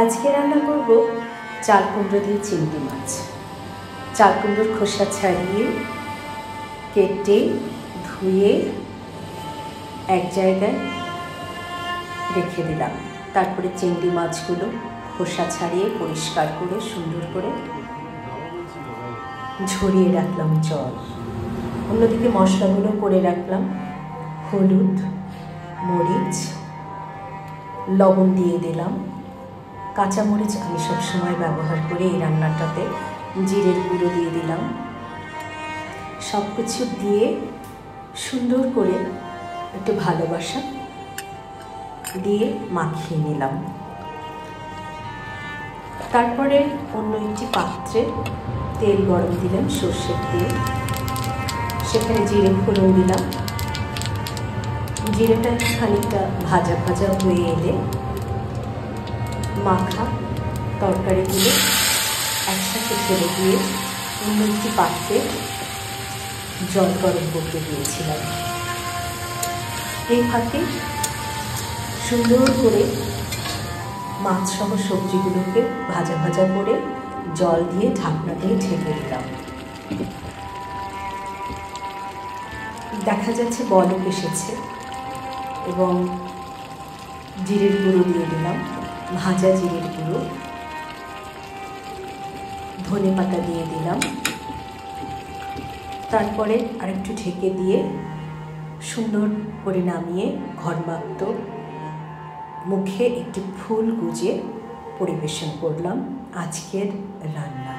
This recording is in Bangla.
আজকে রান্না করব চাল কুমড়ো দিয়ে চিংড়ি মাছ। চাল কুমড়োর খোসা ছাড়িয়ে কেটে ধুয়ে এক জায়গায় রেখে দিলাম। তারপরে চিংড়ি মাছগুলো খোসা ছাড়িয়ে পরিষ্কার করে সুন্দর করে ঝরিয়ে রাখলাম জল। অন্যদিকে মশলাগুলো করে রাখলাম। হলুদ, মরিচ, লবণ দিয়ে দিলাম। কাঁচামরিচ আমি সবসময় ব্যবহার করি এই রান্নাটাতে। জিরের গুঁড়ো দিয়ে দিলাম। সব কিছু দিয়ে সুন্দর করে একটু ভালোবাসা দিয়ে মাখিয়ে নিলাম। তারপরে অন্য একটি পাত্রে তেল গরম দিলাম, সর্ষের তেল। সেখানে জিরে ফোড়ন দিলাম। জিরেটা খানিকটা ভাজা ভাজা হয়ে এলে মাখা তরকারিগুলো একসাথে ছেড়ে দিয়ে অন্য একটি পাত্রে জল গরম করতে দিয়েছিলাম। এই ফাঁকে সুন্দর করে মাছ সহ সবজিগুলোকে ভাজা ভাজা করে জল দিয়ে ঢাকনা দিয়ে ঢেকে দিলাম। দেখা যাচ্ছে বলক এসেছে এবং জিরের গুঁড়ো দিয়ে দিলাম, ভাজা জিরের গুঁড়ো। ধনে পাতা দিয়ে দিলাম। তারপরে আরেকটু ঢেকে দিয়ে সুন্দর করে নামিয়ে ঘরমাক্ত মুখে একটি ফুল গুজে পরিবেশন করলাম আজকের রান্না।